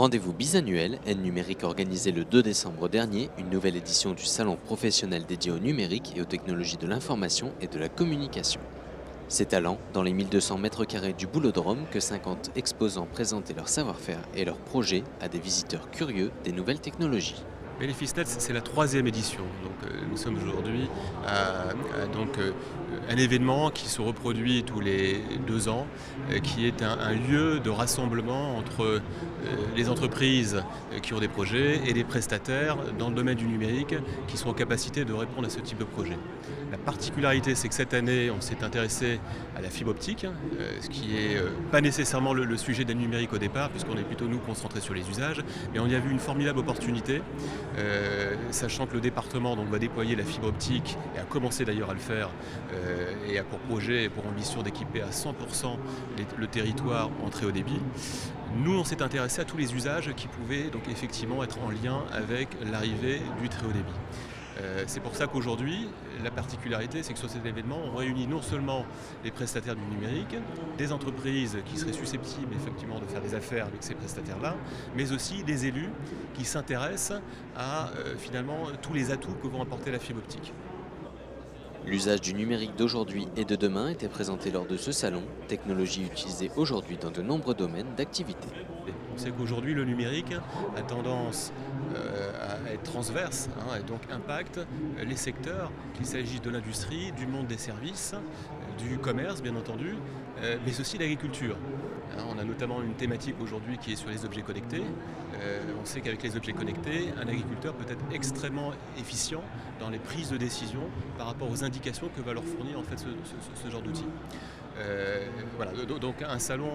Rendez-vous bisannuel, N-Numérique organisé le 2 décembre dernier, une nouvelle édition du salon professionnel dédié au numérique et aux technologies de l'information et de la communication. C'est talent, dans les 1200 mètres carrés du Boulodrome, que 50 exposants présentaient leur savoir-faire et leurs projets à des visiteurs curieux des nouvelles technologies. BénéficeNet, c'est la troisième édition. Nous sommes aujourd'hui à un événement qui se reproduit tous les 2 ans, qui est un lieu de rassemblement entre les entreprises qui ont des projets et des prestataires dans le domaine du numérique qui sont en capacité de répondre à ce type de projet. La particularité, c'est que cette année, on s'est intéressé à la fibre optique, ce qui n'est pas nécessairement le sujet d'un numérique au départ, puisqu'on est plutôt nous concentrés sur les usages, mais on y a vu une formidable opportunité. Sachant que le département va déployer la fibre optique et a commencé d'ailleurs à le faire et a pour projet et pour ambition d'équiper à 100% le territoire en très haut débit. Nous, on s'est intéressé à tous les usages qui pouvaient donc effectivement être en lien avec l'arrivée du très haut débit. C'est pour ça qu'aujourd'hui, la particularité, c'est que sur cet événement, on réunit non seulement les prestataires du numérique, des entreprises qui seraient susceptibles effectivement de faire des affaires avec ces prestataires-là, mais aussi des élus qui s'intéressent à finalement tous les atouts que vont apporter la fibre optique. L'usage du numérique d'aujourd'hui et de demain était présenté lors de ce salon, technologie utilisée aujourd'hui dans de nombreux domaines d'activité. On sait qu'aujourd'hui, le numérique a tendance à être transverse, et donc impacte les secteurs, qu'il s'agisse de l'industrie, du monde des services, du commerce bien entendu, mais aussi l'agriculture. On a notamment une thématique aujourd'hui qui est sur les objets connectés. On sait qu'avec les objets connectés, un agriculteur peut être extrêmement efficient dans les prises de décision par rapport aux indications que va leur fournir en fait ce genre d'outils. Voilà, donc un salon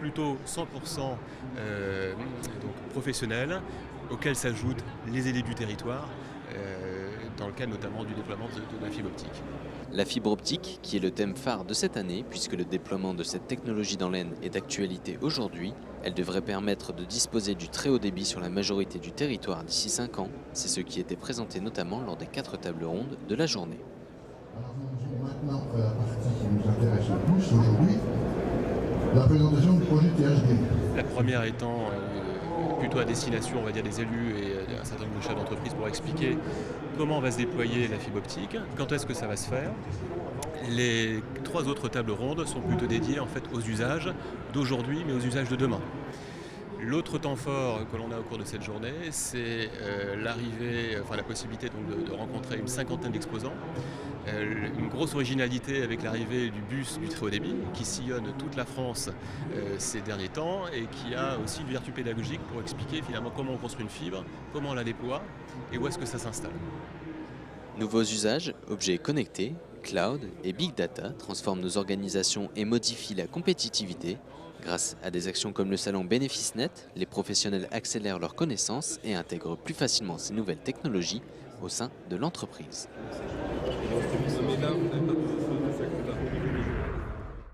plutôt 100% professionnel, auquel s'ajoutent les élus du territoire, dans le cadre notamment du déploiement de la fibre optique. La fibre optique, qui est le thème phare de cette année, puisque le déploiement de cette technologie dans l'Aisne est d'actualité aujourd'hui, elle devrait permettre de disposer du très haut débit sur la majorité du territoire d'ici 5 ans. C'est ce qui était présenté notamment lors des 4 tables rondes de la journée. Alors nous maintenant à la partie qui nous intéresse le plus aujourd'hui, la présentation du projet THD. La première étant plutôt à destination, on va dire, des élus et un certain nombre de chefs d'entreprise pour expliquer comment va se déployer la fibre optique, quand est-ce que ça va se faire. Les 3 autres tables rondes sont plutôt dédiées en fait aux usages d'aujourd'hui, mais aux usages de demain. L'autre temps fort que l'on a au cours de cette journée, c'est la possibilité de rencontrer une cinquantaine d'exposants. Une grosse originalité avec l'arrivée du bus du très haut débit qui sillonne toute la France ces derniers temps et qui a aussi une vertu pédagogique pour expliquer finalement comment on construit une fibre, comment on la déploie et où est-ce que ça s'installe. Nouveaux usages, objets connectés, cloud et big data transforment nos organisations et modifient la compétitivité. Grâce à des actions comme le salon BénéficeNet, les professionnels accélèrent leurs connaissances et intègrent plus facilement ces nouvelles technologies au sein de l'entreprise. Mais là, on n'a pas